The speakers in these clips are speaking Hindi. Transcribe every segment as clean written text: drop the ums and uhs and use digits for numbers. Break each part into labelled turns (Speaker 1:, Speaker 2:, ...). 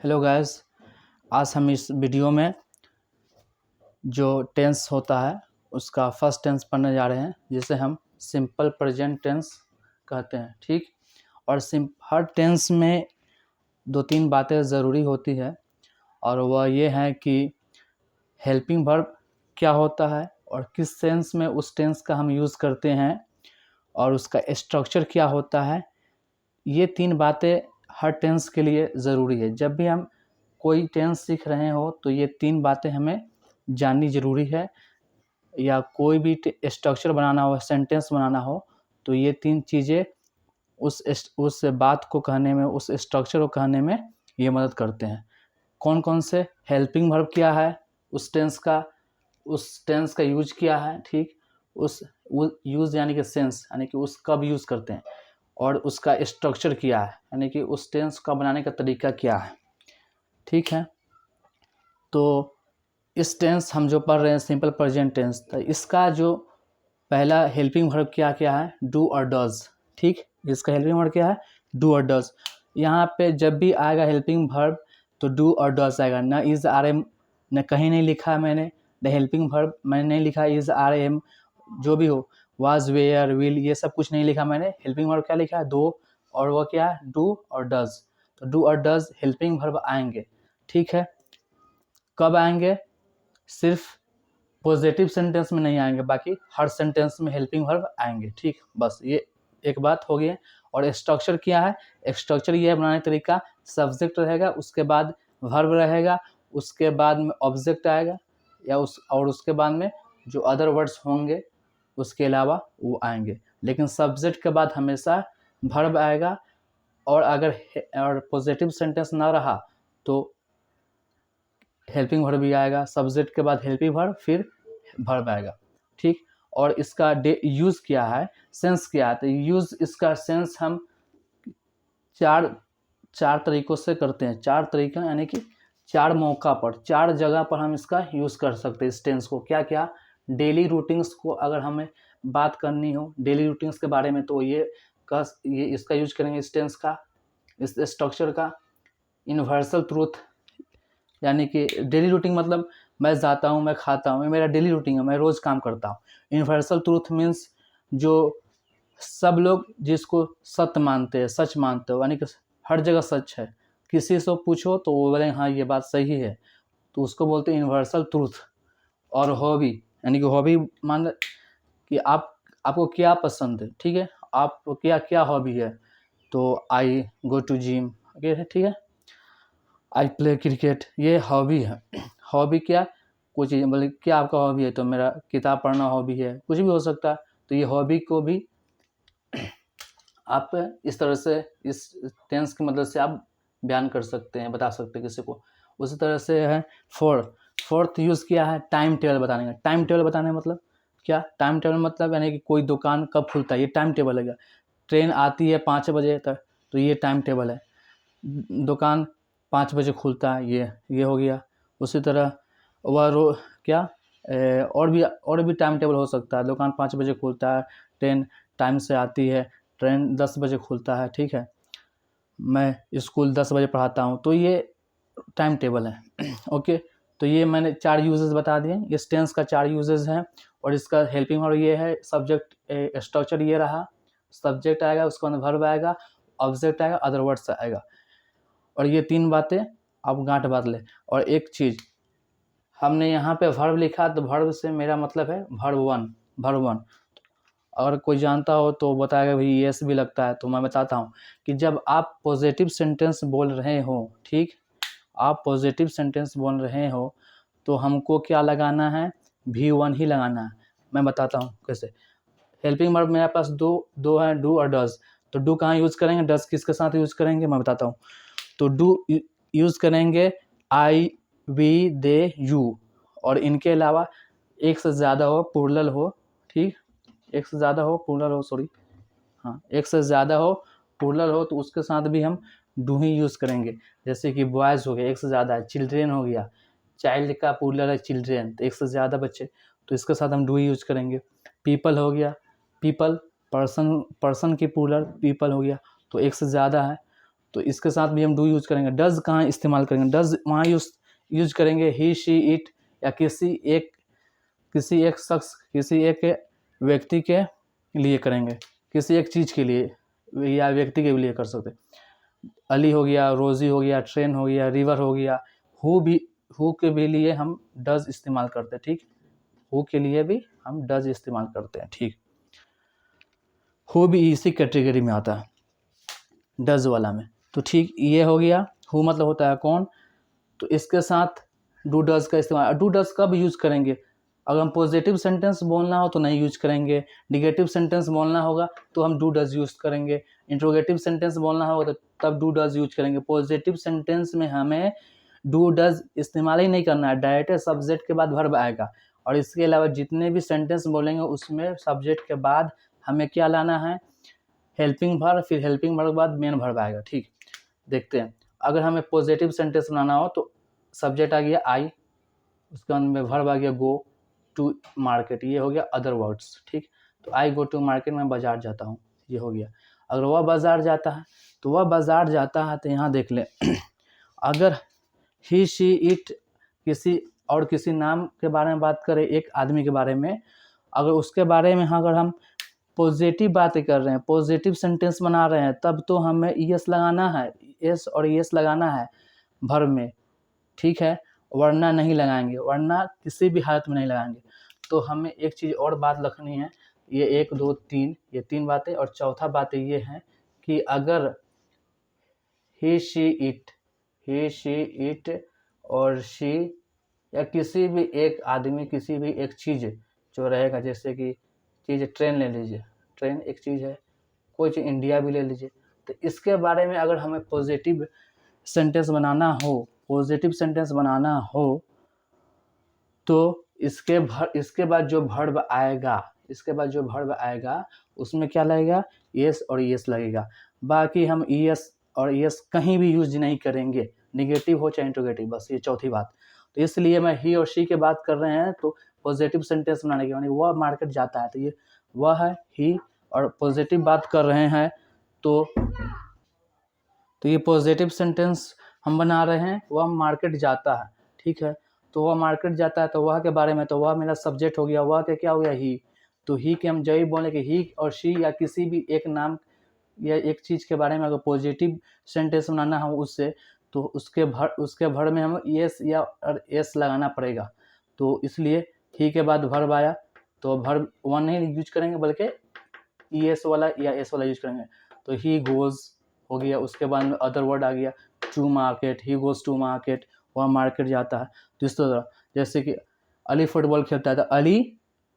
Speaker 1: हेलो गाइस, आज हम इस वीडियो में जो टेंस होता है उसका फर्स्ट टेंस पढ़ने जा रहे हैं, जिसे हम सिंपल प्रेजेंट टेंस कहते हैं। ठीक। और हर टेंस में दो तीन बातें ज़रूरी होती है, और वह ये है कि हेल्पिंग वर्ब क्या होता है और किस सेंस में उस टेंस का हम यूज़ करते हैं, और उसका स्ट्रक्चर क्या होता है। ये तीन बातें हर टेंस के लिए ज़रूरी है। जब भी हम कोई टेंस सीख रहे हो तो ये तीन बातें हमें जाननी ज़रूरी है। या कोई भी स्ट्रक्चर बनाना हो, सेंटेंस बनाना हो, तो ये तीन चीज़ें उस बात को कहने में, उस स्ट्रक्चर को कहने में ये मदद करते हैं। कौन कौन से? हेल्पिंग वर्ब क्या है, उस टेंस का यूज क्या है। ठीक। उस यूज़ यानी कि सेंस, यानी कि उस कब यूज़ करते हैं, और उसका स्ट्रक्चर क्या है, यानी कि उस टेंस का बनाने का तरीका क्या है। ठीक है। तो इस टेंस हम जो पढ़ रहे हैं सिंपल प्रेजेंट टेंस, तो इसका जो पहला हेल्पिंग वर्ब क्या क्या है? डू और डज। ठीक। इसका हेल्पिंग वर्ब क्या है? डू और डज। यहाँ पे जब भी आएगा हेल्पिंग वर्ब तो डू और डज आएगा। न इज़ आर एम, न कहीं नहीं लिखा है मैंने द हेल्पिंग वर्ब, मैंने नहीं लिखा इज़ आर एम, जो भी हो, वाज, वेयर, विल, ये सब कुछ नहीं लिखा मैंने। हेल्पिंग वर्ब क्या लिखा है? दो, और वो क्या है? डू और डज। तो डू और डज हेल्पिंग वर्ब आएंगे। ठीक है। कब आएंगे? सिर्फ पॉजिटिव सेंटेंस में नहीं आएंगे, बाकी हर सेंटेंस में हेल्पिंग वर्ब आएंगे। ठीक। बस ये एक बात हो गई। और स्ट्रक्चर क्या है? स्ट्रक्चर ये है बनाने का तरीका, सब्जेक्ट रहेगा, उसके बाद वर्ब रहेगा, उसके बाद में ऑब्जेक्ट आएगा, या उसके बाद में जो अदर वर्ड्स होंगे उसके अलावा वो आएंगे। लेकिन सब्जेक्ट के बाद हमेशा वर्ब आएगा, और अगर पॉजिटिव सेंटेंस ना रहा तो हेल्पिंग वर्ब भी आएगा। सब्जेक्ट के बाद हेल्पिंग वर्ब, फिर वर्ब आएगा। ठीक। और इसका यूज़ क्या है, सेंस क्या है? तो यूज़, इसका सेंस हम चार तरीक़ों से करते हैं। चार तरीक़ा यानी कि चार मौका पर, चार जगह पर हम इसका यूज़ कर सकते हैं इस टेंस को। क्या क्या? डेली रूटीन्स को अगर हमें बात करनी हो डेली रूटीन्स के बारे में, तो ये इसका यूज करेंगे इस टेंस का, इस स्ट्रक्चर का। यूनिवर्सल ट्रूथ, यानी कि डेली रूटीन मतलब मैं जाता हूँ, मैं खाता हूँ, ये मेरा डेली रूटीन है, मैं रोज़ काम करता हूँ। यूनिवर्सल ट्रूथ मीन्स जो सब लोग जिसको सत्य मानते हैं, सच मानते हो, यानी कि हर जगह सच है। किसी से पूछो तो वो बोले हाँ ये बात सही है, तो उसको बोलते हैं यूनिवर्सल ट्रूथ। और हॉबी, यानी कि हॉबी मान कि आपको क्या पसंद है। ठीक है। आपको क्या क्या हॉबी है, तो आई गो टू जिम, ठीक है, आई प्ले क्रिकेट, ये हॉबी है। हॉबी क्या? कोई चीज़, बोले क्या आपका हॉबी है, तो मेरा किताब पढ़ना हॉबी है, कुछ भी हो सकता है। तो ये हॉबी को भी आप इस तरह से, इस टेंस की मदद से आप बयान कर सकते हैं, बता सकते हैं किसी को। उसी तरह से है फोर्थ यूज़ किया है टाइम टेबल बताने का। टाइम टेबल बताने मतलब क्या? टाइम टेबल मतलब यानी कि कोई दुकान कब खुलता है, ये टाइम टेबल है। ट्रेन आती है 5 बजे तक, तो ये टाइम टेबल है। दुकान 5 बजे खुलता है, ये हो गया। उसी तरह वह क्या और भी टाइम टेबल हो सकता है। दुकान 5 बजे खुलता है, ट्रेन टाइम से आती है, ट्रेन 10 बजे खुलता है। ठीक है। मैं स्कूल 10 बजे पढ़ाता हूँ, तो ये टाइम टेबल है। ओके। तो ये मैंने 4 यूजेस बता दिए। इस टेंस का 4 यूजेस हैं, और इसका हेल्पिंग वर्ब ये है। सब्जेक्ट स्ट्रक्चर ये रहा, सब्जेक्ट आएगा, उसके बाद वर्ब आएगा, ऑब्जेक्ट आएगा, अदर वर्ड्स आएगा। और ये 3 बातें आप गांठ बांध ले। और एक चीज़, हमने यहाँ पे वर्ब लिखा, तो वर्ब से मेरा मतलब है वर्ब वन। अगर कोई जानता हो तो बताएगा भाई यस भी लगता है, तो मैं बताता हूँ कि जब आप पॉजिटिव सेंटेंस बोल रहे हो, ठीक, आप पॉजिटिव सेंटेंस बोल रहे हो, तो हमको क्या लगाना है? V1 ही लगाना है। मैं बताता हूँ कैसे। हेल्पिंग वर्ब मेरे पास दो है, डू और डज। तो डू कहाँ यूज़ करेंगे, डज किसके साथ यूज़ करेंगे, मैं बताता हूँ। तो डू यूज़ करेंगे आई, वी, दे, यू, और इनके अलावा एक से ज़्यादा हो, प्लूरल हो। ठीक। एक से ज़्यादा हो, प्लूरल हो, सॉरी, हाँ, एक से ज़्यादा हो, प्लूरल हो, तो उसके साथ भी हम डू ही यूज़ करेंगे। जैसे कि बॉयज़ हो गया, एक से ज़्यादा है। चिल्ड्रेन हो गया, चाइल्ड का प्लूरल है चिल्ड्रेन, तो एक से ज़्यादा बच्चे, तो इसके साथ हम डू ही यूज़ करेंगे। पीपल हो गया, पीपल पर्सन की प्लूरल पीपल हो गया, तो एक से ज़्यादा है, तो इसके साथ भी हम डू यूज करेंगे। डज कहाँ इस्तेमाल करेंगे? डज वहाँ यूज करेंगे ही, शी, इट या किसी एक शख्स, किसी एक व्यक्ति के लिए करेंगे, किसी एक चीज़ के लिए या व्यक्ति के लिए कर सकते। अली हो गया, रोज़ी हो गया, ट्रेन हो गया, रिवर हो गया। हु के भी लिए हम डज इस्तेमाल करते हैं, ठीक। हु के लिए भी हम डज इस्तेमाल करते हैं, ठीक। हु भी इसी कैटेगरी में आता है, डज वाला में। तो ठीक, ये हो गया। हु मतलब होता है कौन। तो इसके साथ डू डज का इस्तेमाल। डू डज कब यूज करेंगे? अगर हम पॉजिटिव सेंटेंस बोलना हो तो नहीं यूज करेंगे, निगेटिव सेंटेंस बोलना होगा तो हम डू डज यूज करेंगे, इंट्रोगेटिव सेंटेंस बोलना होगा तो तब डू डज यूज करेंगे। पॉजिटिव सेंटेंस में हमें डू डज इस्तेमाल ही नहीं करना है, डायरेक्ट सब्जेक्ट के बाद वर्ब आएगा। और इसके अलावा जितने भी सेंटेंस बोलेंगे उसमें सब्जेक्ट के बाद हमें क्या लाना है? हेल्पिंग वर्ब, फिर हेल्पिंग वर्ब के बाद मेन वर्ब आएगा, ठीक। देखते हैं, अगर हमें पॉजिटिव सेंटेंस बनाना हो तो सब्जेक्ट आ गया आई, उसके बाद में वर्ब आ गया गो टू मार्केट, ये हो गया अदर वर्ड्स, ठीक। तो आई गो टू मार्केट, मैं बाजार जाता हूँ, ये हो गया। अगर वह बाजार जाता है तो वह बाजार जाता है, तो यहाँ देख लें अगर ही, शी, इट किसी नाम के बारे में बात करें, एक आदमी के बारे में, अगर उसके बारे में अगर हम पॉजिटिव बातें कर रहे हैं, पॉजिटिव सेंटेंस बना रहे हैं, तब तो हमें एस लगाना है, एस और एस लगाना है वर्ब में, ठीक है। वरना नहीं लगाएंगे, वरना किसी भी हालत में नहीं लगाएंगे। तो हमें एक चीज़ और बात रखनी है, ये 1 2 3, ये 3 बातें। और चौथा बात ये है कि अगर ही, शी, इट और शी या किसी भी एक आदमी, किसी भी एक चीज़ जो रहेगा, जैसे कि चीज़ ट्रेन ले लीजिए, ट्रेन एक चीज़ है, कोई चीज़ इंडिया भी ले लीजिए, तो इसके बारे में अगर हमें पॉजिटिव सेंटेंस बनाना हो, तो इसके बाद जो वर्ब आएगा, उसमें क्या लगेगा? यस और यस लगेगा। बाकी हम यस और यस कहीं भी यूज नहीं करेंगे, निगेटिव हो चाहे इंट्रोगेटिव, बस ये चौथी बात। तो इसलिए मैं ही और शी की बात कर रहे हैं तो पॉजिटिव सेंटेंस बनाने की, यानी वह मार्केट जाता है, तो ये वह है ही, और पॉजिटिव बात कर रहे हैं तो ये पॉजिटिव सेंटेंस हम बना रहे हैं, वह मार्केट जाता है, ठीक है। तो वह मार्केट जाता है, तो वह के बारे में, तो वह मेरा सब्जेक्ट हो गया, वह क्या हो गया? ही। तो ही के हम जब भी बोले कि ही और शी या किसी भी एक नाम या एक चीज़ के बारे में अगर पॉजिटिव सेंटेंस बनाना हो उससे, तो उसके भर में हम यस या और एस लगाना पड़ेगा। तो इसलिए ही के बाद वर्ब आया, तो वर्ब वन नहीं यूज करेंगे बल्कि एस वाला या एस वाला यूज करेंगे। तो ही गोज हो गया, उसके बाद में अदर वर्ड आ गया to market, he goes to market, वह मार्केट जाता है। तो इस तरह जैसे कि अली फुटबॉल खेलता है तो अली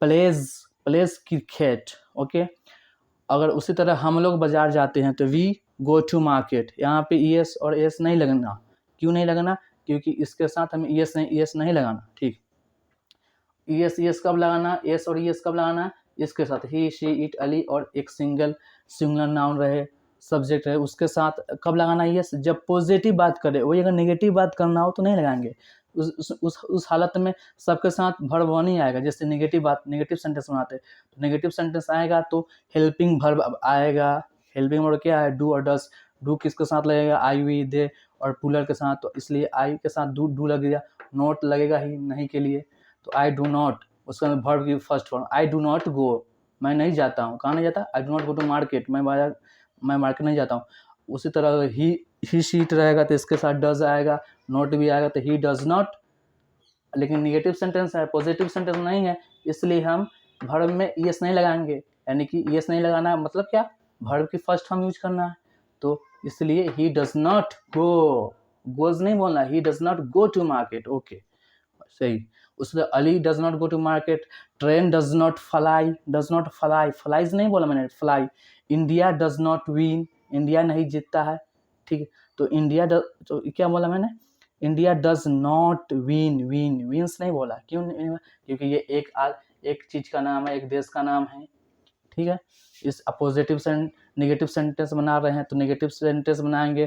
Speaker 1: प्लेज क्रिकेट, ओके। अगर उसी तरह हम लोग बाजार जाते हैं तो वी गो टू मार्केट, यहाँ पे एस और एस नहीं लगना। क्यों नहीं लगना? क्योंकि इसके साथ हमें एस नहीं लगाना, ठीक। एस कब लगाना? एस और एस कब लगाना? इसके साथ ही, शी, इट, अली और एक सिंगुलर नाउन रहे, सब्जेक्ट रहे, उसके साथ कब लगाना? यस जब पॉजिटिव बात करें। वही अगर नेगेटिव बात करना हो तो नहीं लगाएंगे। उस हालत में सबके साथ वर्ब वन ही आएगा। जैसे नेगेटिव सेंटेंस बनाते हैं तो नेगेटिव सेंटेंस आएगा तो हेल्पिंग वर्ब आएगा। हेल्पिंग वर्ब क्या है? डू और डस। डू किसके साथ लगेगा? आई, वी, दे और पुलर के साथ, तो इसलिए आई के साथ डू लग गया। नॉट लगेगा ही नहीं के लिए, तो आई डू नॉट, उसका वर्ब की first form I do not go, मैं नहीं जाता हूँ। कहाँ नहीं जाता? I do not go to market, मैं मार्केट नहीं जाता हूँ। उसी तरह ही शीट रहेगा तो इसके साथ डज आएगा, नॉट भी आएगा तो ही डज नॉट। लेकिन निगेटिव सेंटेंस है, पॉजिटिव सेंटेंस नहीं है, इसलिए हम वर्ब में यस नहीं लगाएंगे। यानी कि यस नहीं लगाना है मतलब क्या? वर्ब की फर्स्ट फॉर्म यूज करना है। तो इसलिए he does not go, goes नहीं बोलना, he does not go to market, okay सही। उसमें Ali does not go to market, train does not fly, flies नहीं बोला मैंने, fly. India does not win, India नहीं जीतता है, ठीक है। तो तो क्या बोला मैंने? इंडिया डज नॉट विन्स नहीं बोला। क्यों नहीं? क्योंकि ये एक चीज का नाम है, एक देश का नाम है, ठीक है। इस पॉजिटिव नेगेटिव सेंटेंस बना रहे हैं तो नेगेटिव सेंटेंस बनाएंगे,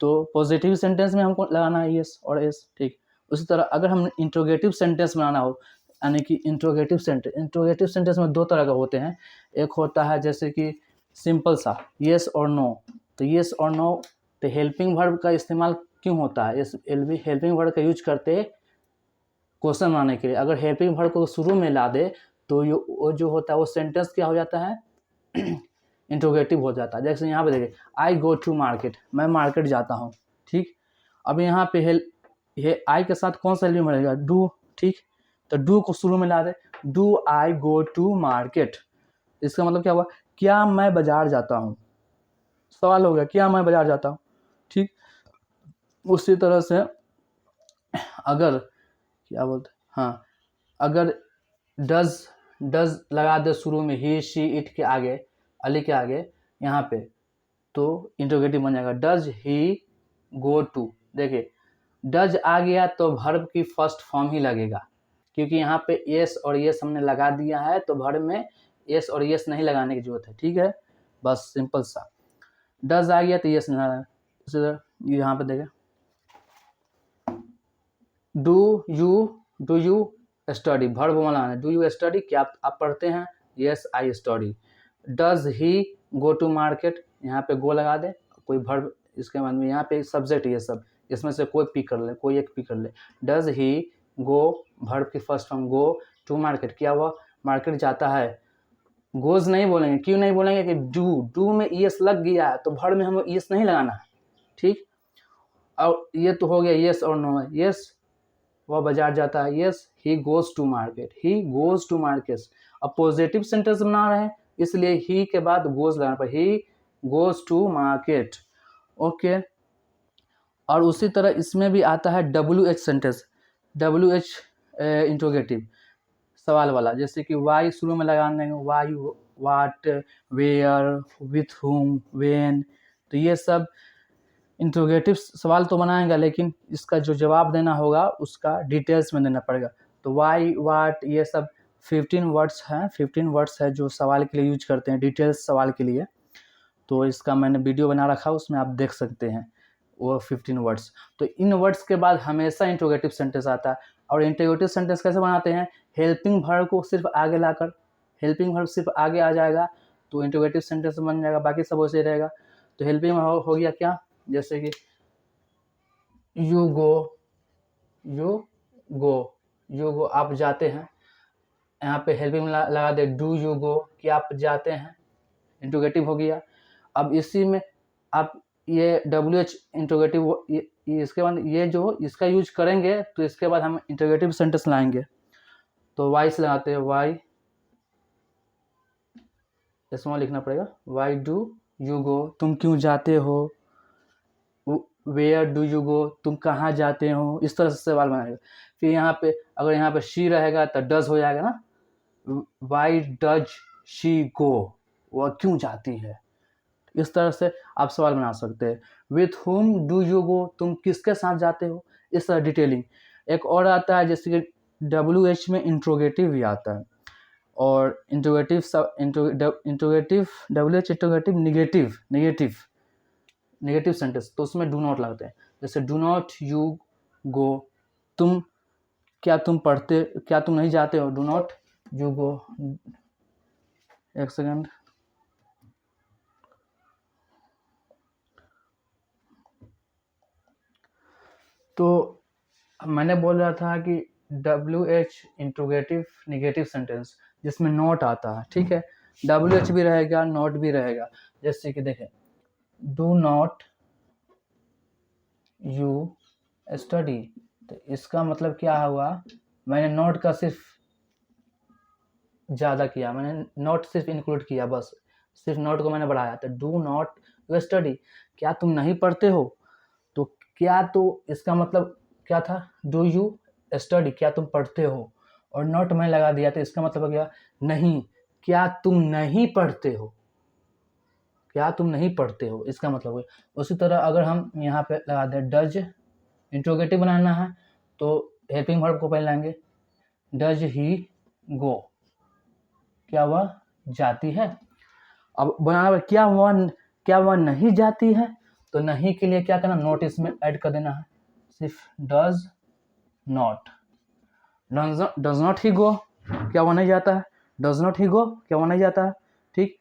Speaker 1: तो पॉजिटिव सेंटेंस में हमको लगाना है यस और एस, ठीक। उसी तरह अगर हम इंट्रोगेटिव सेंटेंस बनाना हो, यानी कि इंट्रोगेटिव सेंटेंस में 2 तरह का होते हैं। एक होता है जैसे कि सिंपल सा येस और नो, तो येस और नो तो हेल्पिंग वर्ब का इस्तेमाल क्यों होता है? इस हेल्पिंग वर्ब का यूज करते क्वेश्चन बनाने के लिए। अगर हेल्पिंग वर्ब को शुरू में ला दे तो वो जो होता है वो सेंटेंस क्या हो जाता है? इंट्रोगेटिव हो जाता है। जैसे यहाँ पे देखिए, आई गो टू मार्केट, मैं मार्केट जाता हूँ, ठीक। अब यहाँ पे आई के साथ कौन सा हेल्पिंग वर्ब रहेगा? डू, ठीक। तो डू को शुरू में ला दे, do I go to market, इसका मतलब क्या हुआ? क्या मैं बाजार जाता हूँ? सवाल हो गया, क्या मैं बाजार जाता हूँ, ठीक। उसी तरह से अगर क्या बोलते हैं, हाँ, अगर डज लगा दे शुरू में, ही शी इट के आगे, अली के आगे यहाँ पे, तो इंट्रोगेटिव बन जाएगा डज ही गो टू। देखिए डज आ गया तो वर्ब की फर्स्ट फॉर्म ही लगेगा, क्योंकि यहाँ पे यस और यस हमने लगा दिया है, तो वर्ब में यस और यस नहीं लगाने की जरूरत है, ठीक है। बस सिंपल सा, डज आ गया तो यस नहीं लगाना। यहाँ पे देखें, डू यू स्टडी, वर्ब वाला है, डू यू स्टडी, क्या आप पढ़ते हैं? Yes I study. Does he go to market, यहाँ पे गो लगा दे, कोई वर्ब इसके बाद में, यहाँ पे सब्जेक्ट ये सब, इसमें से कोई पिक कर ले, कोई एक पिक कर ले। डज ही गो, वर्ब की first form go, to market, क्या हुआ? मार्केट जाता है। गोज नहीं बोलेंगे, क्यों नहीं बोलेंगे? कि डू में ईएस लग गया है, तो वर्ब में हमें ईएस नहीं लगाना है, ठीक। और ये तो हो गया येस और नो है। येस वह बाजार जाता है, yes he goes to market, he goes to market. अब पॉजिटिव सेंटेंस बना रहे हैं, इसलिए ही के बाद गोज लगाना पर, he goes to market, okay. और उसी तरह इसमें भी आता है WH सेंटेंस, WH इंट्रोगेटिव सवाल वाला, जैसे कि वाई शुरू में लगाने, why, what, where, with whom, when, तो ये सब इंट्रोगेटिव सवाल तो बनाएगा, लेकिन इसका जो जवाब देना होगा उसका डिटेल्स में देना पड़ेगा। तो वाई, वाट, ये सब 15 वर्ड्स हैं, 15 वर्ड्स है जो सवाल के लिए यूज करते हैं, डिटेल्स सवाल के लिए। तो इसका मैंने वीडियो बना रखा, उसमें आप देख सकते हैं वो 15 वर्ड्स। तो इन वर्ड्स के बाद हमेशा इंट्रोगेटिव सेंटेंस आता है। और इंट्रोगेटिव सेंटेंस कैसे बनाते हैं? हेल्पिंग वर्ब को सिर्फ आगे लाकर, हेल्पिंग वर्ब सिर्फ आगे आ जाएगा तो इंट्रोगेटिव सेंटेंस बन जाएगा, बाकी सब वैसे रहेगा। तो हेल्पिंग हो गया क्या? जैसे कि यू गो, आप जाते हैं, यहाँ पे हेल्पिंग लगा दे, डू यू गो, कि आप जाते हैं, इंट्रोगेटिव हो गया। अब इसी में आप ये WH इंट्रोगेटिव, इसके बाद ये जो इसका यूज करेंगे तो इसके बाद हम इंट्रोगेटिव सेंटेंस लाएंगे। तो वाई से लगाते हैं, वाई, इसमें लिखना पड़ेगा, वाई डू यू गो, तुम क्यों जाते हो। वेयर डू यू गो, तुम कहाँ जाते हो, इस तरह से सवाल बनाएगा। फिर यहाँ पे अगर यहाँ पे शी रहेगा तो डज हो जाएगा ना, वाई डज शी गो, वह क्यों जाती है। इस तरह से आप सवाल बना सकते हैं। With whom do you go, तुम किसके साथ जाते हो, इस तरह डिटेलिंग। एक और आता है जैसे कि WH में इंट्रोगेटिव भी आता है, और interrogative WH interrogative negative sentence, तो उसमें डू नॉट लगते हैं। जैसे डू नॉट यू गो, क्या तुम नहीं जाते हो, डू नॉट यू गो। एक सेकंड, तो मैंने बोल रहा था कि WH इंट्रोगेटिव नेगेटिव सेंटेंस जिसमें नॉट आता है, ठीक है। WH भी रहेगा, नॉट भी रहेगा। जैसे कि देखें, डू नॉट यू स्टडी, तो इसका मतलब क्या हुआ? मैंने नॉट का सिर्फ ज़्यादा किया, मैंने नॉट सिर्फ इंक्लूड किया, बस सिर्फ नॉट को मैंने बढ़ाया। तो डू नॉट यू स्टडी, क्या तुम नहीं पढ़ते हो। तो क्या, तो इसका मतलब क्या था? डू यू स्टडी, क्या तुम पढ़ते हो, और नॉट मैं लगा दिया, तो इसका मतलब क्या? नहीं, क्या तुम नहीं पढ़ते हो, क्या तुम नहीं पढ़ते हो, इसका मतलब है। उसी तरह अगर हम यहाँ पे लगा दें डज, इंट्रोगेटिव बनाना है तो हेल्पिंग वर्ब को पहले लाएंगे, डज ही गो, क्या वह जाती है। अब बनाना क्या वह नहीं जाती है, तो नहीं के लिए क्या करना? नॉट इसमें ऐड कर देना है, सिर्फ डज नॉट ही गो, क्या वह नहीं जाता है, डज नॉट ही गो, क्या वह नहीं जाता है, ठीक।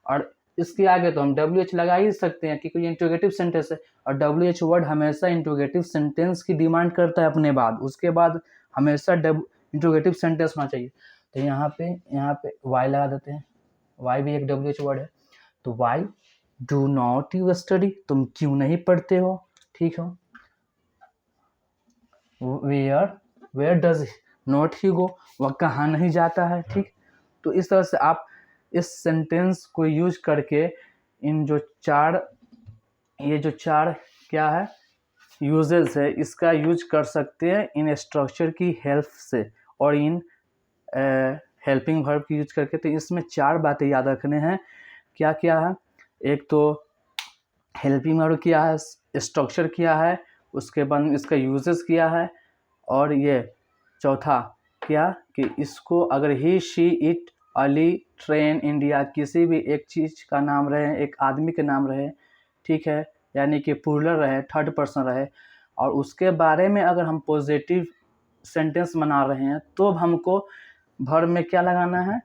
Speaker 1: और इसके आगे तो हम WH लगा ही सकते हैं क्योंकि ये इंट्रोगेटिव सेंटेंस है, और WH वर्ड हमेशा इंट्रोगेटिव सेंटेंस की डिमांड करता है अपने बाद, उसके बाद हमेशा इंट्रोगेटिव सेंटेंस होना चाहिए। तो यहाँ पे वाई लगा देते हैं, वाई भी एक WH वर्ड है, तो why do not you study, तुम क्यों नहीं पढ़ते हो, ठीक हो। वेयर डज नॉट ही गो, वह कहाँ नहीं जाता है, ठीक। तो इस तरह से आप इस सेंटेंस को यूज करके इन जो चार क्या है यूजेस है, इसका यूज कर सकते हैं इन स्ट्रक्चर की हेल्प से और इन हेल्पिंग वर्ब की यूज करके। तो इसमें 4 बातें याद रखने हैं, क्या क्या है। एक तो हेल्पिंग वर्ब क्या है, स्ट्रक्चर क्या है, उसके बाद इसका यूजेस क्या है, और ये चौथा क्या कि इसको अगर ही शी इट अली ट्रेन इंडिया किसी भी एक चीज़ का नाम रहे, एक आदमी के नाम रहे, ठीक है, यानी कि प्लूरल रहे, थर्ड पर्सन रहे, और उसके बारे में अगर हम पॉजिटिव सेंटेंस बना रहे हैं तो हमको वर्ब में क्या लगाना है,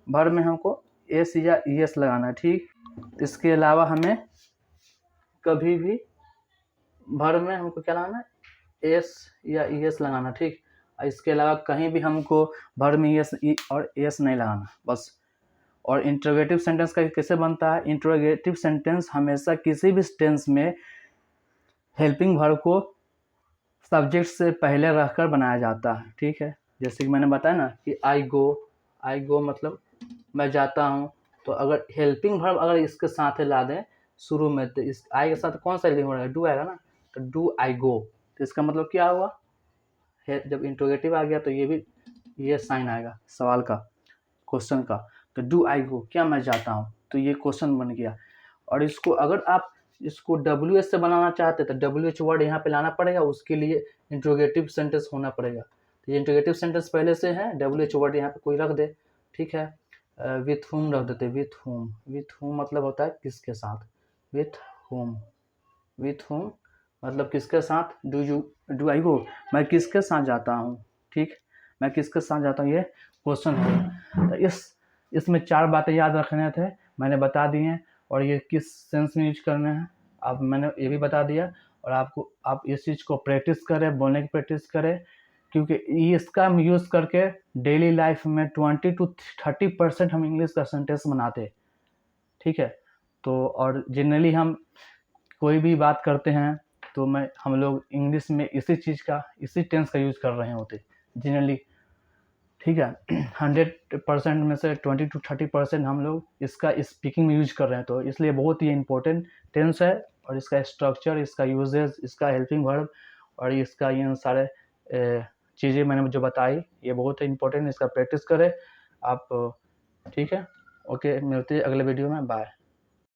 Speaker 1: वर्ब में हमको एस या ईएस लगाना है, ठीक। इसके अलावा हमें कभी भी वर्ब में हमको क्या लगाना है, एस या ईएस लगाना, ठीक। इसके अलावा कहीं भी हमको वर्ब में एस और एस नहीं लगाना, बस। और इंट्रोगेटिव सेंटेंस का कैसे बनता है, इंट्रोगेटिव सेंटेंस हमेशा किसी भी टेंस में हेल्पिंग वर्ब को सब्जेक्ट से पहले रखकर बनाया जाता है, ठीक है। जैसे कि मैंने बताया ना कि आई गो मतलब मैं जाता हूँ, तो अगर हेल्पिंग वर्ब अगर इसके साथ ला दें शुरू में, तो इस आई के साथ कौन सा हेल्पिंग वर्ब है, डू आएगा ना, तो डू आई गो, तो इसका मतलब क्या हुआ, जब इंट्रोगेटिव आ गया तो ये साइन आएगा सवाल का, क्वेश्चन का। तो डू आई गो, क्या मैं जाता हूँ, तो ये क्वेश्चन बन गया। और इसको अगर आप इसको WH से बनाना चाहते तो WH वर्ड यहाँ पे लाना पड़ेगा, उसके लिए इंट्रोगेटिव सेंटेंस होना पड़ेगा। तो ये इंट्रोगेटिव सेंटेंस पहले से है, WH वर्ड यहाँ पे कोई रख दे, ठीक है। विथ होम रख देते, विथ होम मतलब होता है किसके साथ, विथ होम मतलब किसके साथ, डू आई गो, मैं किसके साथ जाता हूँ, ठीक, मैं किसके साथ जाता हूँ, ये क्वेश्चन है। तो इसमें 4 बातें याद रखने थे, मैंने बता दी हैं, और ये किस सेंस में यूज करने हैं अब मैंने ये भी बता दिया। और आप इस चीज़ को प्रैक्टिस करें, बोलने की प्रैक्टिस करें, क्योंकि इसका हम यूज़ करके डेली लाइफ में 20 to 30% हम इंग्लिश का सेंटेंस बनाते, ठीक है। तो और जनरली हम कोई भी बात करते हैं तो हम लोग इंग्लिश में इसी टेंस का यूज़ कर रहे होते जनरली, ठीक है। 100% में से 20 to 30% हम लोग इसका स्पीकिंग में यूज कर रहे हैं, तो इसलिए बहुत ही इम्पोर्टेंट टेंस है। और इसका स्ट्रक्चर, इसका यूजेस, इसका हेल्पिंग वर्ब और इसका ये सारे चीज़ें मैंने जो बताई, ये बहुत ही इम्पोर्टेंट, इसका प्रैक्टिस करें आप, ठीक है। ओके, मिलते हैं अगले वीडियो में, बाय।